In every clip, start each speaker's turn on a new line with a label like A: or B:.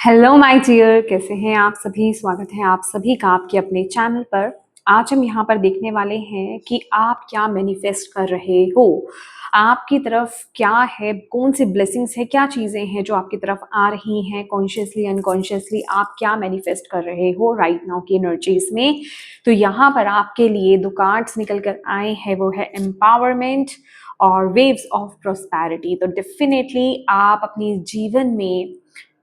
A: Hello my dear, कैसे हैं आप सभी। स्वागत है आप सभी का आपके अपने चैनल पर। आज हम यहाँ पर देखने वाले हैं कि आप क्या मैनिफेस्ट कर रहे हो, आपकी तरफ क्या है, कौन सी ब्लेसिंग्स है, क्या चीज़ें हैं जो आपकी तरफ आ रही हैं कॉन्शियसली अनकॉन्शियसली। आप क्या मैनिफेस्ट कर रहे हो राइट नाउ की एनर्जीज में। तो यहाँ पर आपके लिए दो कार्ड्स निकल कर आए हैं, वो है एम्पावरमेंट और वेव्स ऑफ प्रोस्पैरिटी। तो डेफिनेटली आप अपनी जीवन में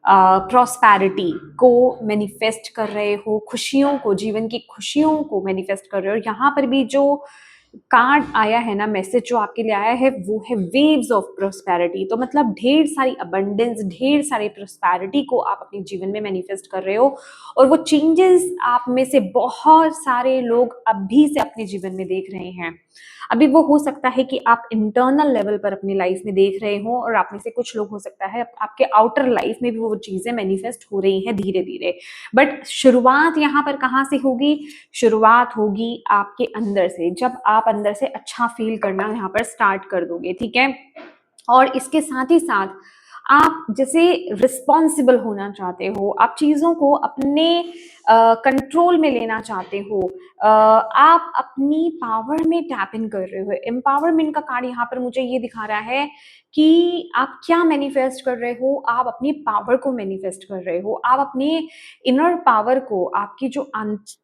A: प्रॉस्पैरिटी को मैनिफेस्ट कर रहे हो, खुशियों को, जीवन की खुशियों को मैनिफेस्ट कर रहे हो। यहाँ पर भी जो कार्ड आया है ना, मैसेज जो आपके लिए आया है वो है वेव्स ऑफ प्रोस्पैरिटी। तो मतलब ढेर सारी अबंडेंस, ढेर सारी प्रोस्पैरिटी को आप अपने जीवन में मैनिफेस्ट कर रहे हो। और वो चेंजेस आप में से बहुत सारे लोग अभी से अपने जीवन में देख रहे हैं। अभी वो हो सकता है कि आप इंटरनल लेवल पर अपनी लाइफ में देख रहे हो, और आप में से कुछ लोग हो सकता है आपके आउटर लाइफ में भी वो चीजें मैनिफेस्ट हो रही हैं धीरे धीरे। बट शुरुआत यहाँ पर कहाँ से होगी? शुरुआत होगी आपके अंदर से, जब आप अंदर से अच्छा फील करना यहाँ पर स्टार्ट कर दोगे, ठीक है। और इसके साथ ही साथ आप जैसे रिस्पॉन्सिबल होना चाहते हो, आप चीज़ों को अपने कंट्रोल में लेना चाहते हो, आप अपनी पावर में टैप इन कर रहे हो। एम्पावरमेंट का कार्ड यहाँ पर मुझे ये दिखा रहा है कि आप क्या मैनिफेस्ट कर रहे हो। आप अपनी पावर को मैनिफेस्ट कर रहे हो, आप अपने इनर पावर को, आपकी जो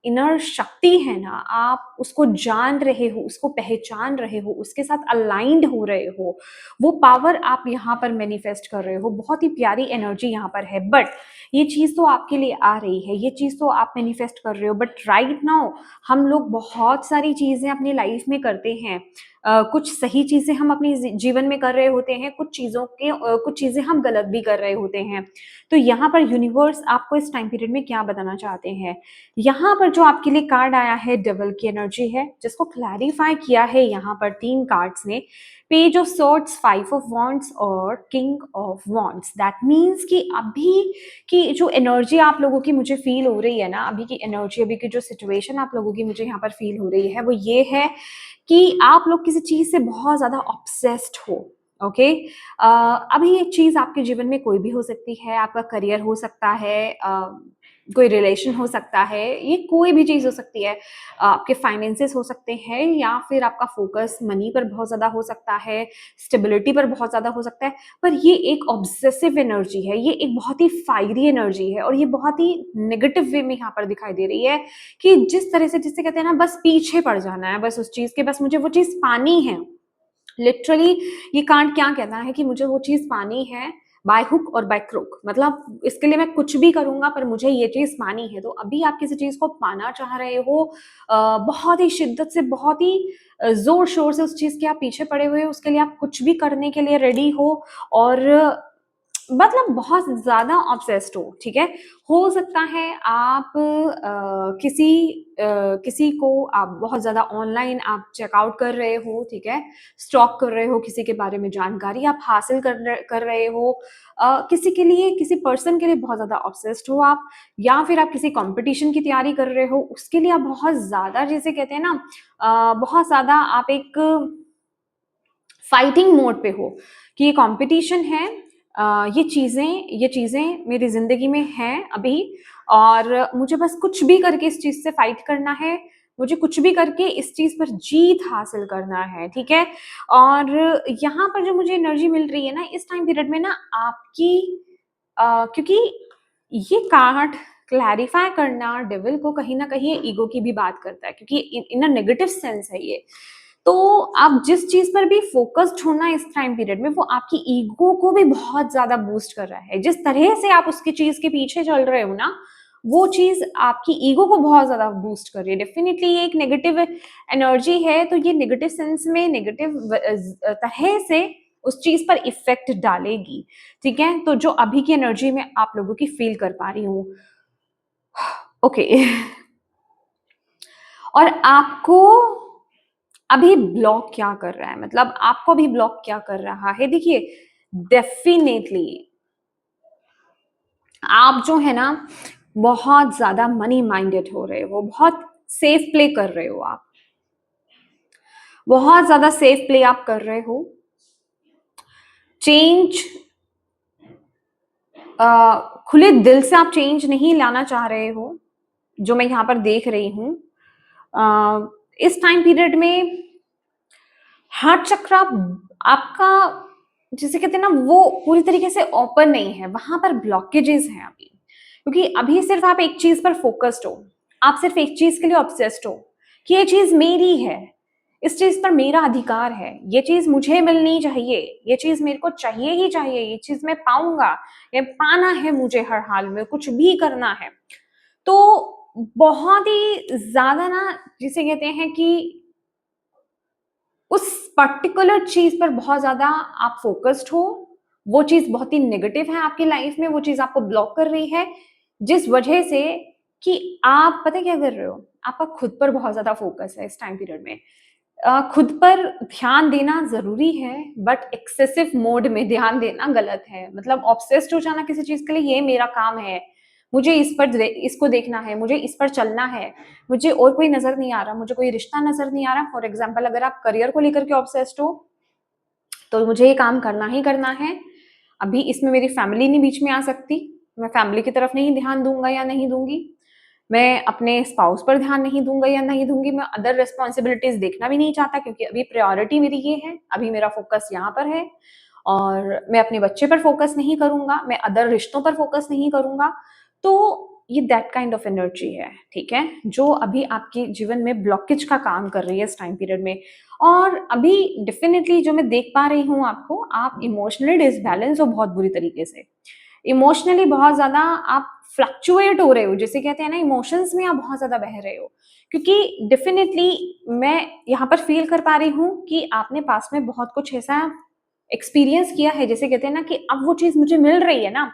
A: इनर शक्ति है ना, आप उसको जान रहे हो, उसको पहचान रहे हो, उसके साथ अलाइंड हो रहे हो। वो पावर आप यहाँ पर मैनिफेस्ट कर रहे हो। बहुत ही प्यारी एनर्जी यहाँ पर है। बट ये चीज़ तो आपके लिए आ रही है, ये चीज़ तो आप मैनिफेस्ट कर रहे हो। बट राइट नाउ हम लोग बहुत सारी चीज़ें अपनी लाइफ में करते हैं। कुछ सही चीज़ें हम अपनी जीवन में कर रहे होते हैं, कुछ चीज़ें हम गलत भी कर रहे होते हैं। तो यहाँ पर यूनिवर्स आपको इस टाइम पीरियड में क्या बताना चाहते हैं? यहाँ पर जो आपके लिए कार्ड आया है डेविल की एनर्जी है, जिसको क्लैरिफाई किया है यहाँ पर 3 कार्ड्स ने, page of swords, 5 of wands और king of wands. That means कि अभी की जो एनर्जी आप लोगों की मुझे फील हो रही है ना, अभी की एनर्जी, अभी की जो सिचुएशन आप लोगों की मुझे यहाँ पर फील हो रही है, वो ये है कि आप लोग किसी चीज से बहुत ज्यादा ऑब्सेस्ड हो। ओके, अभी ये चीज आपके जीवन में कोई भी हो सकती है। आपका करियर हो सकता है, कोई रिलेशन हो सकता है, ये कोई भी चीज हो सकती है। आपके फाइनेंसेस हो सकते हैं, या फिर आपका फोकस मनी पर बहुत ज्यादा हो सकता है, स्टेबिलिटी पर बहुत ज्यादा हो सकता है। पर ये एक ऑब्सेसिव एनर्जी है, ये एक बहुत ही फायरी एनर्जी है, और ये बहुत ही नेगेटिव वे में यहाँ पर दिखाई दे रही है कि जिस तरह से, जिससे कहते हैं ना, बस पीछे पड़ जाना है, बस उस चीज के, बस मुझे वो चीज पानी है। लिटरली ये कार्ड क्या कहता है कि मुझे वो चीज पानी है, बाय हुक और बाय क्रुक। मतलब इसके लिए मैं कुछ भी करूंगा, पर मुझे ये चीज पानी है। तो अभी आप किसी चीज को पाना चाह रहे हो, बहुत ही शिद्दत से, बहुत ही जोर शोर से उस चीज के आप पीछे पड़े हुए हो, उसके लिए आप कुछ भी करने के लिए रेडी हो, और मतलब बहुत ज्यादा ऑब्सेस्ड हो, ठीक है। हो सकता है आप किसी को आप बहुत ज्यादा ऑनलाइन आप चेकआउट कर रहे हो, ठीक है, स्टॉक कर रहे हो, किसी के बारे में जानकारी आप हासिल कर रहे हो, किसी के लिए, किसी पर्सन के लिए बहुत ज्यादा ऑब्सेस्ड हो आप, या फिर आप किसी कंपटीशन की तैयारी कर रहे हो, उसके लिए आप बहुत ज्यादा, जैसे कहते हैं ना, बहुत ज्यादा आप एक फाइटिंग मोड पे हो कि ये कंपटीशन है, ये चीजें मेरी जिंदगी में हैं अभी, और मुझे बस कुछ भी करके इस चीज से फाइट करना है, मुझे कुछ भी करके इस चीज पर जीत हासिल करना है, ठीक है। और यहाँ पर जो मुझे एनर्जी मिल रही है ना इस टाइम पीरियड में ना, आपकी क्योंकि ये कार्ड क्लैरिफाई करना डेविल को कहीं ना कहीं ईगो की भी बात करता है, क्योंकि इन अ नेगेटिव सेंस है ये। तो आप जिस चीज पर भी फोकस्ड होना इस टाइम पीरियड में, वो आपकी ईगो को भी बहुत ज्यादा बूस्ट कर रहा है। जिस तरह से आप उसकी चीज के पीछे चल रहे हो ना, वो चीज आपकी ईगो को बहुत ज्यादा बूस्ट कर रही है। डेफिनेटली ये एक नेगेटिव एनर्जी है, तो ये नेगेटिव सेंस में, नेगेटिव तरह से उस चीज पर इफेक्ट डालेगी, ठीक है। तो जो अभी की एनर्जी में आप लोगों की फील कर पा रही हूँ, ओके। और आपको अभी ब्लॉक क्या कर रहा है, मतलब आपको अभी ब्लॉक क्या कर रहा है? देखिए, डेफिनेटली आप जो है ना, बहुत ज्यादा मनी माइंडेड हो रहे हो, बहुत सेफ प्ले कर रहे हो आप, बहुत ज्यादा सेफ प्ले आप कर रहे हो। चेंज खुले दिल से आप चेंज नहीं लाना चाह रहे हो, जो मैं यहाँ पर देख रही हूँ। इस टाइम पीरियड में हार्ट चक्र आपका, जिसे कहते हैं ना, वो पूरी तरीके से ओपन नहीं है, वहां पर ब्लॉकेजेस हैं अभी, क्योंकि अभी सिर्फ आप एक चीज पर फोकस्ड हो, आप सिर्फ एक चीज के लिए ऑब्सेस्ड हो कि ये चीज मेरी है, इस चीज पर मेरा अधिकार है, ये चीज मुझे मिलनी चाहिए, ये चीज मेरे को चाहिए ही चाहिए, ये चीज मैं पाऊंगा, ये पाना है मुझे, हर हाल में कुछ भी करना है। तो बहुत ही ज्यादा ना, जिसे कहते हैं कि उस पर्टिकुलर चीज पर बहुत ज्यादा आप फोकस्ड हो, वो चीज बहुत ही नेगेटिव है आपकी लाइफ में, वो चीज आपको ब्लॉक कर रही है, जिस वजह से कि आप पता है क्या कर रहे हो, आपका खुद पर बहुत ज्यादा फोकस है इस टाइम पीरियड में। खुद पर ध्यान देना जरूरी है, बट एक्सेसिव मोड में ध्यान देना गलत है। मतलब ऑब्सेस्ड हो जाना किसी चीज के लिए, ये मेरा काम है, मुझे इसको देखना है, मुझे इस पर चलना है, मुझे और कोई नजर नहीं आ रहा, मुझे कोई रिश्ता नजर नहीं आ रहा। फॉर एग्जाम्पल, अगर आप करियर को लेकर के ऑब्सेस्ड हो तो मुझे ये काम करना ही करना है, अभी इसमें मेरी फैमिली नहीं बीच में आ सकती, मैं फैमिली की तरफ नहीं ध्यान दूंगा या नहीं दूंगी, मैं अपने स्पाउस पर ध्यान नहीं दूंगा या नहीं दूंगी, मैं अदर रिस्पॉन्सिबिलिटीज देखना भी नहीं चाहता, क्योंकि अभी प्रायोरिटी मेरी ये है, अभी मेरा फोकस यहाँ पर है, और मैं अपने बच्चे पर फोकस नहीं करूंगा, मैं अदर रिश्तों पर फोकस नहीं करूंगा। तो ये दैट काइंड ऑफ एनर्जी है, ठीक है, जो अभी आपके जीवन में ब्लॉकेज का काम कर रही है इस टाइम पीरियड में। और अभी डेफिनेटली जो मैं देख पा रही हूँ आपको, आप इमोशनली डिसबैलेंस हो बहुत बुरी तरीके से, इमोशनली बहुत ज्यादा आप फ्लक्चुएट हो रहे हो, जिसे कहते हैं ना, इमोशंस में आप बहुत ज्यादा बह रहे हो, क्योंकि डेफिनेटली मैं यहाँ पर फील कर पा रही हूँ कि आपने पास में बहुत कुछ ऐसा एक्सपीरियंस किया है, जैसे कहते हैं ना कि अब वो चीज मुझे मिल रही है ना,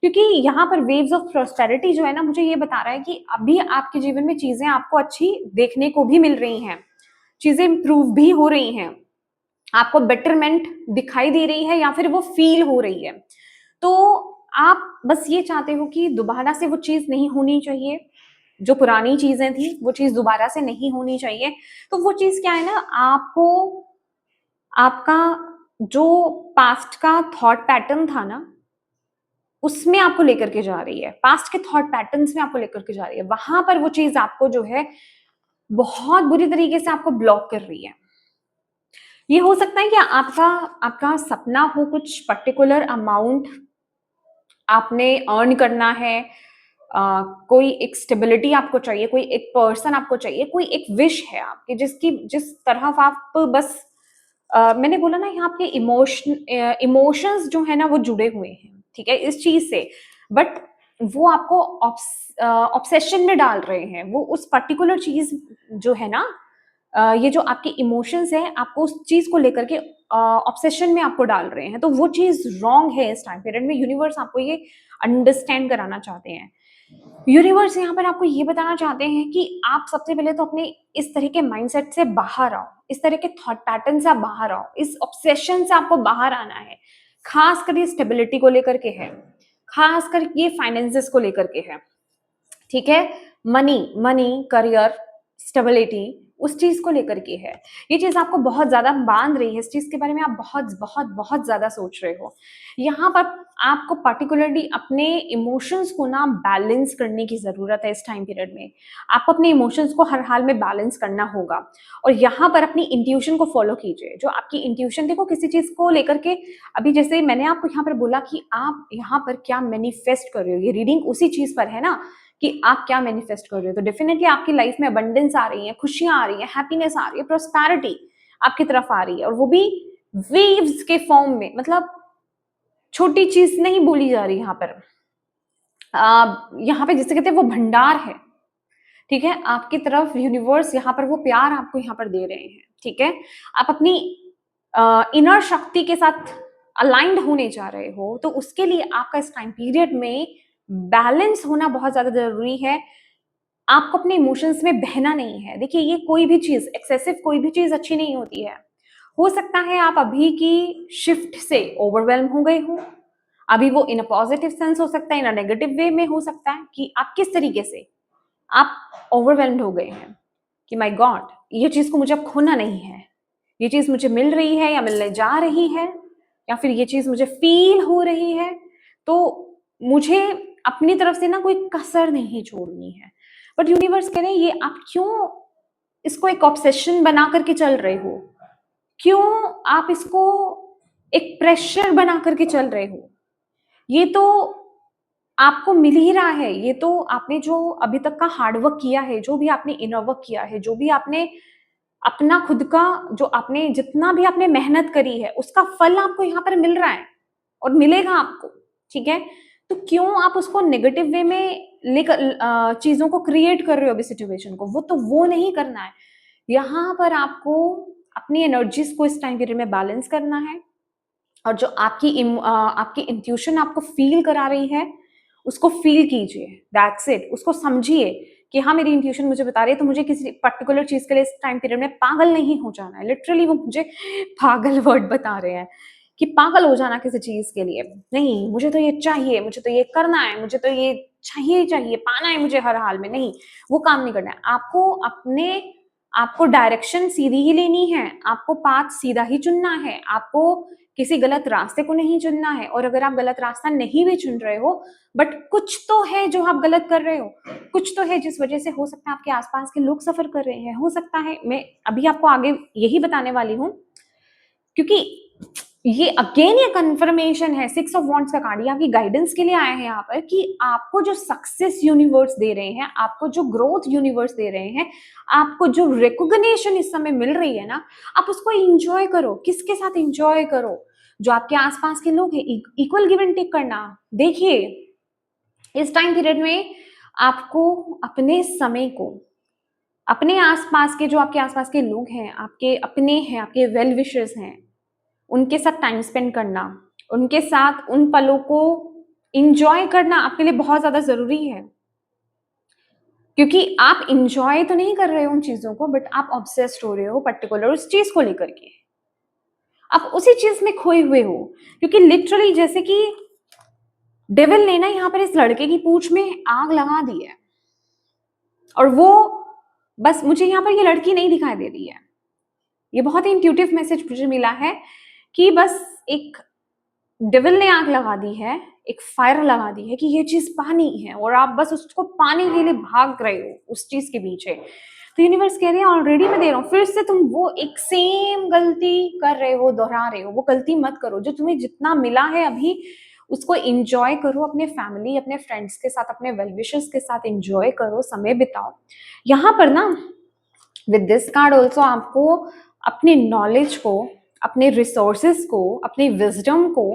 A: क्योंकि यहाँ पर वेव्स ऑफ प्रॉस्पेरिटी जो है ना, मुझे ये बता रहा है कि अभी आपके जीवन में चीजें आपको अच्छी देखने को भी मिल रही हैं, चीजें इंप्रूव भी हो रही हैं, आपको बेटरमेंट दिखाई दे रही है या फिर वो फील हो रही है। तो आप बस ये चाहते हो कि दोबारा से वो चीज नहीं होनी चाहिए, जो पुरानी चीजें थी वो चीज दोबारा से नहीं होनी चाहिए। तो वो चीज क्या है ना, आपको आपका जो पास्ट का थॉट पैटर्न था ना, उसमें आपको लेकर के जा रही है, पास्ट के थॉट पैटर्न्स में आपको लेकर के जा रही है, वहां पर वो चीज आपको जो है बहुत बुरी तरीके से आपको ब्लॉक कर रही है। ये हो सकता है कि आपका आपका सपना हो, कुछ पर्टिकुलर अमाउंट आपने अर्न करना है, कोई एक स्टेबिलिटी आपको चाहिए, कोई एक पर्सन आपको चाहिए, कोई एक विश है आपकी, जिस तरह आप बस मैंने बोला ना, यहाँ आपके इमोशंस जो है ना वो जुड़े हुए हैं, ठीक है, इस चीज से, बट वो आपको ऑब्सेशन में डाल रहे हैं, वो उस पर्टिकुलर चीज जो है ना, ये जो आपके इमोशंस है, आपको उस चीज को लेकर के ऑब्सेशन में आपको डाल रहे हैं, तो वो चीज रॉन्ग है इस टाइम पीरियड में। यूनिवर्स आपको ये अंडरस्टैंड कराना चाहते हैं, यूनिवर्स यहाँ पर आपको ये बताना चाहते हैं कि आप सबसे पहले तो अपने इस तरह के माइंडसेट से बाहर आओ, इस तरह के थॉट पैटर्न से आप बाहर आओ, इस ऑब्सेशन से आपको बाहर आना है। खास कर ये स्टेबिलिटी को लेकर के है, खास कर ये फाइनेंसेस को लेकर के है, ठीक है, मनी मनी करियर स्टेबिलिटी, उस चीज को लेकर के है। ये चीज आपको बहुत ज्यादा बांध रही है, इस चीज के बारे में आप बहुत बहुत बहुत ज्यादा सोच रहे हो। यहाँ पर आपको पर्टिकुलरली अपने इमोशंस को ना बैलेंस करने की जरूरत है इस टाइम पीरियड में। आपको अपने इमोशंस को हर हाल में बैलेंस करना होगा, और यहाँ पर अपनी इंट्यूशन को फॉलो कीजिए। जो आपकी इंट्यूशन, देखो किसी चीज को लेकर के, अभी जैसे मैंने आपको यहाँ पर बोला कि आप यहाँ पर क्या मैनिफेस्ट कर रहे हो, ये रीडिंग उसी चीज पर है ना, कि आप क्या मैनिफेस्ट कर रहे हो। तो डेफिनेटली आपकी लाइफ में अबंडेंस आ रही है, खुशियां आ रही है, हैप्पीनेस आ रही है, प्रोस्पैरिटी आपकी तरफ आ रही है, और वो भी वेव्स के फॉर्म में। मतलब छोटी चीज नहीं बोली जा रही यहाँ पर, यहाँ पे जिसे कहते हैं वो भंडार है, ठीक है, आपकी तरफ यूनिवर्स यहाँ पर वो प्यार आपको यहाँ पर दे रहे हैं, ठीक है। आप अपनी इनर शक्ति के साथ अलाइंड होने जा रहे हो, तो उसके लिए आपका इस टाइम पीरियड में बैलेंस होना बहुत ज्यादा जरूरी है। आपको अपने इमोशंस में बहना नहीं है। देखिए, ये कोई भी चीज एक्सेसिव, कोई भी चीज अच्छी नहीं होती है। हो सकता है आप अभी की शिफ्ट से ओवरवेल्म हो गए हो, अभी वो इन अ पॉजिटिव सेंस हो सकता है, इन अ नेगेटिव वे में हो सकता है कि आप किस तरीके से आप ओवरवेल्म्ड हो गए हैं कि माय गॉड, ये चीज को मुझे अब खोना नहीं है, ये चीज मुझे मिल रही है या मिलने जा रही है, या फिर ये चीज मुझे फील हो रही है। तो मुझे अपनी तरफ से ना कोई कसर नहीं छोड़नी है। बट यूनिवर्स कह रहे हैं, ये आप क्यों इसको एक ऑब्सेशन बना करके चल रहे हो? क्यों आप इसको एक प्रेशर बना करके चल रहे हो? ये तो आपको मिल ही रहा है। ये तो आपने जो अभी तक का हार्ड वर्क किया है, जो भी आपने इनर वर्क किया है, जो भी आपने अपना खुद का, जो आपने जितना भी आपने मेहनत करी है, उसका फल आपको यहाँ पर मिल रहा है और मिलेगा आपको। ठीक है, तो क्यों आप उसको नेगेटिव वे में लेकर चीजों को क्रिएट कर रहे हो? अभी सिचुएशन को वो नहीं करना है। यहाँ पर आपको अपनी एनर्जीज को इस टाइम पीरियड में बैलेंस करना है, और जो आपकी इंट्यूशन आपको फील करा रही है, उसको फील कीजिए। That's it. उसको समझिए कि हाँ, मेरी इंट्यूशन मुझे बता रही है, तो मुझे किसी पर्टिकुलर चीज के लिए इस टाइम पीरियड में पागल नहीं हो जाना है। लिटरली वो मुझे पागल वर्ड बता रहे हैं कि पागल हो जाना किसी चीज के लिए नहीं। मुझे तो ये चाहिए, मुझे तो ये करना है, मुझे तो ये चाहिए ही चाहिए, पाना है मुझे हर हाल में। नहीं, वो काम नहीं करना है आपको। आपको डायरेक्शन सीधी ही लेनी है, आपको पाथ सीधा ही चुनना है, आपको किसी गलत रास्ते को नहीं चुनना है। और अगर आप गलत रास्ता नहीं भी चुन रहे हो, बट कुछ तो है जो आप गलत कर रहे हो, कुछ तो है जिस वजह से हो सकता है आपके आसपास के लोग सफर कर रहे हैं। हो सकता है, मैं अभी आपको आगे यही बताने वाली हूँ, क्योंकि ये अगेन ये कंफर्मेशन है। 6 ऑफ वॉन्ड्स का कार्ड आपकी गाइडेंस के लिए आया है यहाँ पर, कि आपको जो सक्सेस यूनिवर्स दे रहे हैं, आपको जो ग्रोथ यूनिवर्स दे रहे हैं, आपको जो रिकॉग्निशन इस समय मिल रही है ना, आप उसको एंजॉय करो। किसके साथ एंजॉय करो? जो आपके आसपास के लोग हैं, इक्वल गिव एंड टेक करना। देखिए, इस टाइम पीरियड में आपको अपने समय को, अपने आसपास के, जो आपके आसपास के लोग हैं, आपके अपने हैं, आपके वेल विशर्स हैं, उनके साथ टाइम स्पेंड करना, उनके साथ उन पलों को इंजॉय करना आपके लिए बहुत ज्यादा जरूरी है। क्योंकि आप इंजॉय तो नहीं कर रहे हो उन चीजों को, बट आप ऑब्सेस्ड हो रहे हो पर्टिकुलर उस चीज को लेकर के। आप उसी चीज में खोए हुए हो। क्योंकि लिटरली जैसे कि डेविल ने ना यहाँ पर इस लड़के की पूंछ में आग लगा दी है, और वो बस, मुझे यहाँ पर ये लड़की नहीं दिखाई दे रही है। ये बहुत ही इंट्यूटिव मैसेज मुझे मिला है कि बस एक डेविल ने आग लगा दी है, एक फायर लगा दी है कि ये चीज पानी है, और आप बस उसको पाने के लिए भाग रहे हो उस चीज के पीछे। तो यूनिवर्स कह रहे हैं, ऑलरेडी मैं दे रहा हूँ, फिर से तुम वो एक सेम गलती कर रहे हो, दोहरा रहे हो। वो गलती मत करो। जो तुम्हें जितना मिला है अभी, उसको एंजॉय करो। अपने फैमिली, अपने फ्रेंड्स के साथ, अपने वेल विशर्स के साथ एंजॉय करो, समय बिताओ। यहाँ पर ना विद दिस कार्ड ऑल्सो आपको अपने नॉलेज को, अपने रिसोर्सेस को, अपने विजडम को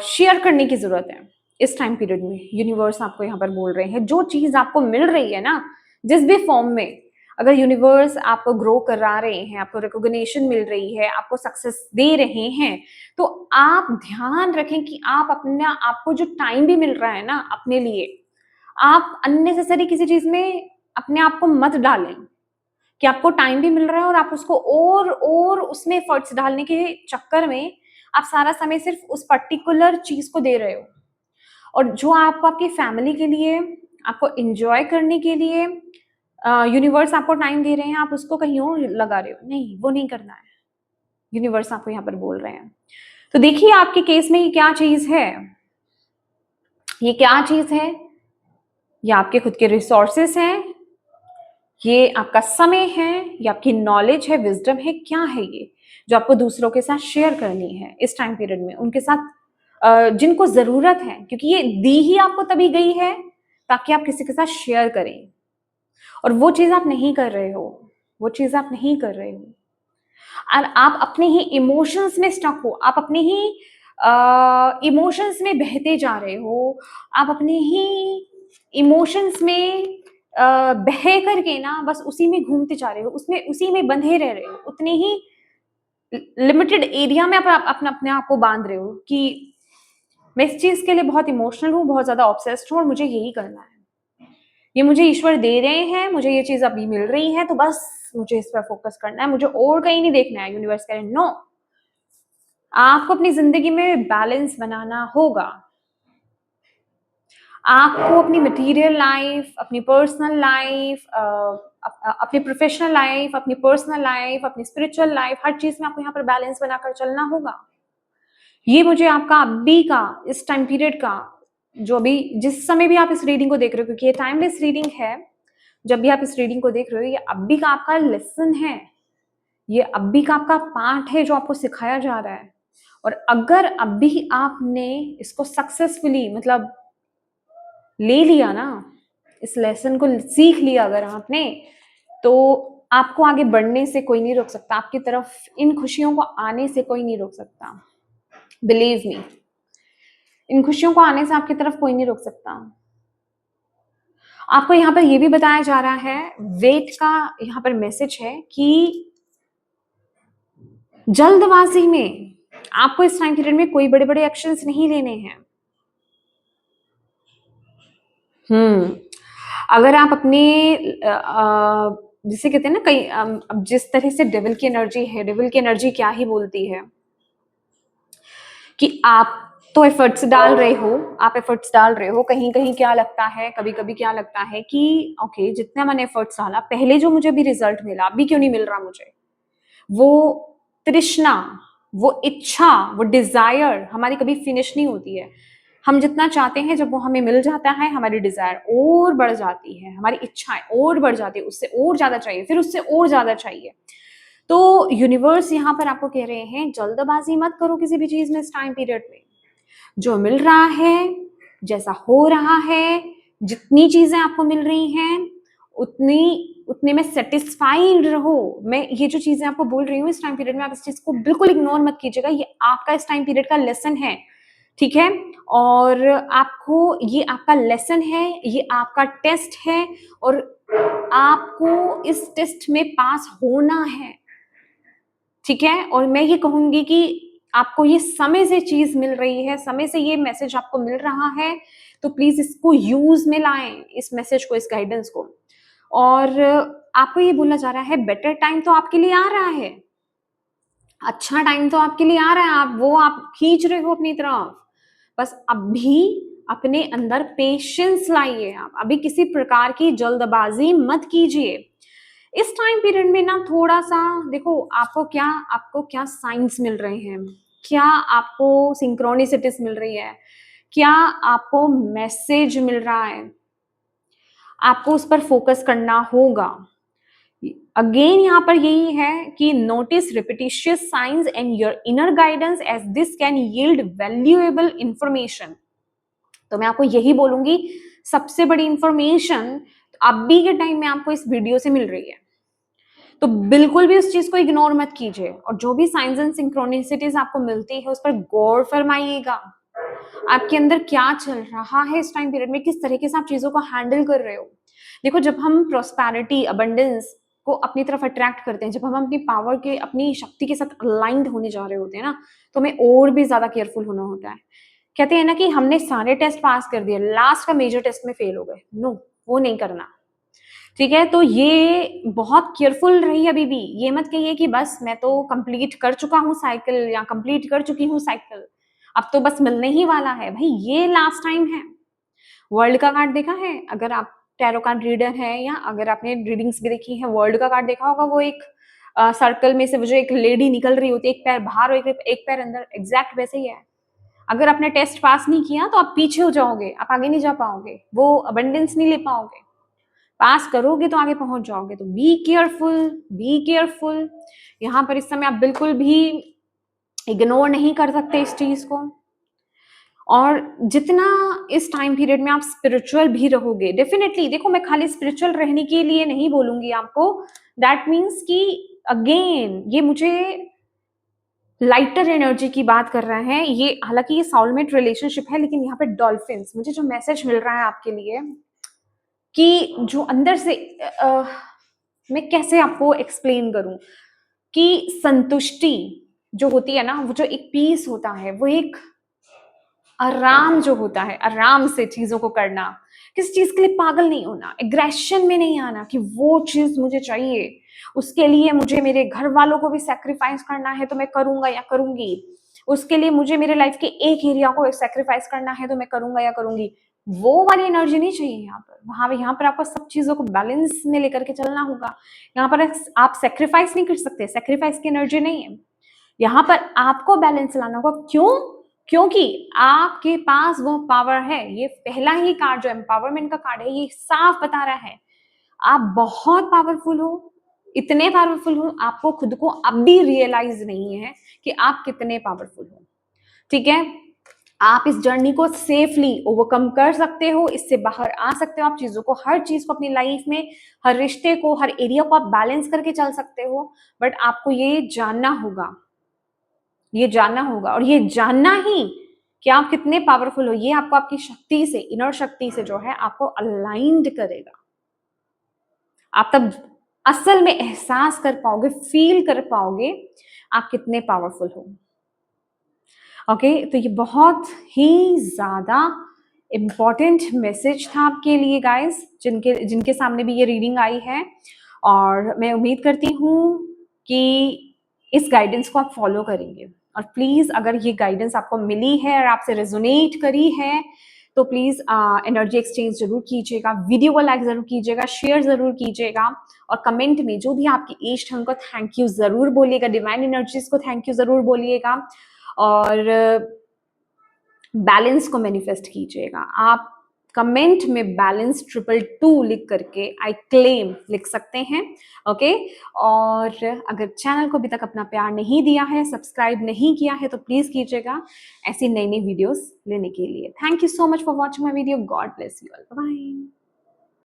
A: शेयर करने की जरूरत है इस टाइम पीरियड में। यूनिवर्स आपको यहाँ पर बोल रहे हैं, जो चीज आपको मिल रही है ना, जिस भी फॉर्म में, अगर यूनिवर्स आपको ग्रो करा रहे हैं, आपको रिकॉग्निशन मिल रही है, आपको सक्सेस दे रहे हैं, तो आप ध्यान रखें कि आप अपना, आपको जो टाइम भी मिल रहा है ना अपने लिए, आप अननेसेसरी किसी चीज में अपने आप को मत डालें। कि आपको टाइम भी मिल रहा है और आप उसको और उसमें एफर्ट्स डालने के चक्कर में आप सारा समय सिर्फ उस पर्टिकुलर चीज को दे रहे हो, और जो आपको आपकी फैमिली के लिए, आपको एंजॉय करने के लिए यूनिवर्स आपको टाइम दे रहे हैं, आप उसको कहीं और लगा रहे हो। नहीं, वो नहीं करना है। यूनिवर्स आपको यहाँ पर बोल रहे हैं। तो देखिए आपके केस में ये क्या चीज है, ये क्या चीज है? ये आपके खुद के रिसोर्सेस हैं, ये आपका समय है, ये आपकी नॉलेज है, विजडम है, क्या है ये जो आपको दूसरों के साथ शेयर करनी है इस टाइम पीरियड में, उनके साथ जिनको जरूरत है। क्योंकि ये दी ही आपको तभी गई है ताकि आप किसी के साथ शेयर करें, और वो चीज आप नहीं कर रहे हो, वो चीज आप नहीं कर रहे हो। और आप अपने ही इमोशंस में स्टक हो, आप अपने ही इमोशंस में बहते जा रहे हो, आप अपने ही इमोशंस में बह करके ना बस उसी में घूमते जा रहे हो, उसमें उसी में बंधे रह रहे हो, उतने ही लिमिटेड एरिया में आप अपने आप को बांध रहे हो कि मैं इस चीज के लिए बहुत इमोशनल हूँ, बहुत ज्यादा ऑब्सेस्ड हूँ, और मुझे यही करना है, ये मुझे ईश्वर दे रहे हैं, मुझे ये चीज अभी मिल रही है, तो बस मुझे इस पर फोकस करना है, मुझे और कहीं नहीं देखना है। यूनिवर्स कह रहे हैं, नो, आपको अपनी जिंदगी में बैलेंस बनाना होगा। आपको अपनी मटेरियल लाइफ, अपनी पर्सनल लाइफ, अपनी प्रोफेशनल लाइफ, अपनी पर्सनल लाइफ, अपनी स्पिरिचुअल लाइफ, हर चीज में आपको यहाँ पर बैलेंस बनाकर चलना होगा। ये मुझे आपका अभी का, इस टाइम पीरियड का जो अभी जिस समय भी आप इस रीडिंग को देख रहे हो, क्योंकि ये टाइमलेस रीडिंग है, जब भी आप इस रीडिंग को देख रहे हो, ये अभी का आपका लेसन है, ये अभी का आपका पार्ट है जो आपको सिखाया जा रहा है। और अगर अभी आपने इसको सक्सेसफुली मतलब ले लिया ना, इस लेसन को सीख लिया अगर आपने, तो आपको आगे बढ़ने से कोई नहीं रोक सकता, आपकी तरफ इन खुशियों को आने से कोई नहीं रोक सकता। बिलीव मी, इन खुशियों को आने से आपकी तरफ कोई नहीं रोक सकता। आपको यहाँ पर यह भी बताया जा रहा है, वेट का यहाँ पर मैसेज है कि जल्दबाजी में आपको इस टाइम पीरियड में कोई बड़े बड़े एक्शंस नहीं लेने हैं। अगर आप अपने जिसे कहते हैं ना, कई अब जिस तरह से डेविल की एनर्जी है, डेविल की एनर्जी क्या ही बोलती है कि आप तो एफर्ट्स डाल रहे हो, आप एफर्ट्स डाल रहे हो, कहीं कहीं क्या लगता है, कभी कभी क्या लगता है कि ओके जितना मैंने एफर्ट्स डाला पहले, जो मुझे भी रिजल्ट मिला अभी क्यों नहीं मिल रहा मुझे। वो तृष्णा, वो इच्छा, वो डिजायर हमारी कभी फिनिश नहीं होती है। हम जितना चाहते हैं जब वो हमें मिल जाता है, हमारी डिजायर और बढ़ जाती है, हमारी इच्छाएं और बढ़ जाती है, उससे और ज्यादा चाहिए, फिर उससे और ज्यादा चाहिए। तो यूनिवर्स यहाँ पर आपको कह रहे हैं जल्दबाजी मत करो किसी भी चीज में इस टाइम पीरियड में। जो मिल रहा है, जैसा हो रहा है, जितनी चीजें आपको मिल रही हैं उतने में सेटिस्फाइड रहो। मैं ये जो चीजें आपको बोल रही हूँ इस टाइम पीरियड में, आप इस चीज को बिल्कुल इग्नोर मत कीजिएगा, ये आपका इस टाइम पीरियड का लेसन है, ठीक है। और आपको ये आपका लेसन है, ये आपका टेस्ट है, और आपको इस टेस्ट में पास होना है, ठीक है। और मैं ये कहूंगी कि आपको ये समय से चीज मिल रही है, समय से ये मैसेज आपको मिल रहा है, तो प्लीज इसको यूज में लाएं, इस मैसेज को, इस गाइडेंस को। और आपको ये बोला जा रहा है बेटर टाइम तो आपके लिए आ रहा है, अच्छा टाइम तो आपके लिए आ रहा है, आप खींच रहे हो अपनी तरफ। बस अभी अपने अंदर पेशेंस लाइए, आप अभी किसी प्रकार की जल्दबाजी मत कीजिए। इस टाइम पीरियड में ना थोड़ा सा देखो आपको क्या साइंस मिल रहे हैं, क्या आपको सिंक्रोनिसिटीज मिल रही है, क्या आपको मैसेज मिल रहा है, आपको उस पर फोकस करना होगा। अगेन यहाँ पर यही है कि notice repetitious signs and your inner guidance as this can yield valuable information. तो मैं आपको यही बोलूंगी, सबसे बड़ी इंफॉर्मेशन अभी के टाइम में आपको इस वीडियो से मिल रही है, तो बिल्कुल भी उस चीज को इग्नोर मत कीजिए। और जो भी साइंस एंड सिंक्रोनिसिटीज आपको मिलती है उस पर गौर फरमाइएगा, आपके अंदर क्या चल रहा है इस टाइम पीरियड में, किस तरीके से आप चीजों को हैंडल कर रहे हो। देखो, जब हम प्रोस्पैरिटी, अबंडेंस को अपनी तरफ अट्रैक्ट करते हैं, जब हम अपनी पावर के, अपनी शक्ति के साथ अलाइंड होने जा रहे होते हैं ना, तो हमें और भी ज्यादा केयरफुल होना होता है। कहते हैं ना कि हमने सारे टेस्ट पास कर दिए, लास्ट का मेजर टेस्ट में फेल हो गए, नो, वो नहीं करना, ठीक है। तो ये बहुत केयरफुल रहिए अभी भी, ये मत कहिए कि बस मैं तो कंप्लीट कर चुका हूँ साइकिल, या कंप्लीट कर चुकी हूँ साइकिल, अब तो बस मिलने ही वाला है। भाई ये लास्ट टाइम है। वर्ल्ड का कार्ड देखा है, अगर आप टैरो कार्ड रीडर है, या अगर आपने रीडिंग्स भी देखी है, वर्ल्ड का कार्ड देखा होगा, वो एक सर्कल में से वो जो एक लेडी निकल रही होती है, एक पैर बाहर और एक पैर अंदर, एग्जैक्ट वैसे ही है। अगर आपने टेस्ट पास नहीं किया तो आप पीछे हो जाओगे, आप आगे नहीं जा पाओगे, वो अबंडेंस नहीं ले पाओगे। पास करोगे तो आगे पहुंच जाओगे। तो बी केयरफुल, बी केयरफुल। यहाँ पर इस समय आप बिल्कुल भी इग्नोर नहीं कर सकते इस चीज को। और जितना इस टाइम पीरियड में आप स्पिरिचुअल भी रहोगे, डेफिनेटली, देखो मैं खाली स्पिरिचुअल रहने के लिए नहीं बोलूंगी आपको, दैट मीन्स कि अगेन ये मुझे लाइटर एनर्जी की बात कर रहे हैं ये, हालांकि ये सोलमेट रिलेशनशिप है, लेकिन यहाँ पे डॉल्फिन्स, मुझे जो मैसेज मिल रहा है आपके लिए कि जो अंदर से मैं कैसे आपको एक्सप्लेन करूं कि संतुष्टि जो होती है ना, वो जो एक पीस होता है, वो एक आराम जो होता है, आराम से चीजों को करना, किसी चीज के लिए पागल नहीं होना, एग्रेशन में नहीं आना कि वो चीज मुझे चाहिए, उसके लिए मुझे मेरे घर वालों को भी सैक्रिफाइस करना है तो मैं करूंगा या करूंगी, उसके लिए मुझे मेरे लाइफ के एक एरिया को सैक्रिफाइस करना है तो मैं करूंगा या करूंगी। वो वाली एनर्जी नहीं चाहिए यहाँ पर। यहाँ पर आपको सब चीजों को बैलेंस में लेकर के चलना होगा। यहाँ पर आप सैक्रिफाइस नहीं कर सकते, सैक्रिफाइस की एनर्जी नहीं है यहाँ पर, आपको बैलेंस लाना होगा। क्यों? क्योंकि आपके पास वो पावर है। ये पहला ही कार्ड जो एम्पावरमेंट का कार्ड है, ये साफ बता रहा है आप बहुत पावरफुल हो, इतने पावरफुल हो आपको खुद को अब भी रियलाइज नहीं है कि आप कितने पावरफुल हो। ठीक है, आप इस जर्नी को सेफली ओवरकम कर सकते हो, इससे बाहर आ सकते हो, आप चीजों को, हर चीज को अपनी लाइफ में, हर रिश्ते को, हर एरिया को आप बैलेंस करके चल सकते हो। बट आपको ये जानना होगा, ये जानना होगा, और ये जानना ही कि आप कितने पावरफुल हो, ये आपको आपकी शक्ति से, इनर शक्ति से जो है आपको अलाइंड करेगा। आप तब असल में एहसास कर पाओगे, फील कर पाओगे आप कितने पावरफुल हो। ओके, तो ये बहुत ही ज्यादा इम्पॉर्टेंट मैसेज था आपके लिए गाइस, जिनके सामने भी ये रीडिंग आई है। और मैं उम्मीद करती हूँ कि इस गाइडेंस को आप फॉलो करेंगे। और प्लीज अगर ये गाइडेंस आपको मिली है और आपसे रेजोनेट करी है तो प्लीज एनर्जी एक्सचेंज जरूर कीजिएगा, वीडियो को लाइक जरूर कीजिएगा, शेयर जरूर कीजिएगा, और कमेंट में जो भी आपकी इष्ट है उनको थैंक यू जरूर बोलिएगा, डिवाइन एनर्जीज को थैंक यू जरूर बोलिएगा, और बैलेंस को मैनिफेस्ट कीजिएगा। आप कमेंट में बैलेंस 222 लिख करके आई क्लेम लिख सकते हैं। ओके, और अगर चैनल को अभी तक अपना प्यार नहीं दिया है, सब्सक्राइब नहीं किया है, तो प्लीज कीजिएगा ऐसी नई नई वीडियोस लेने के लिए। Thank you so much for watching my video. God bless you all, bye.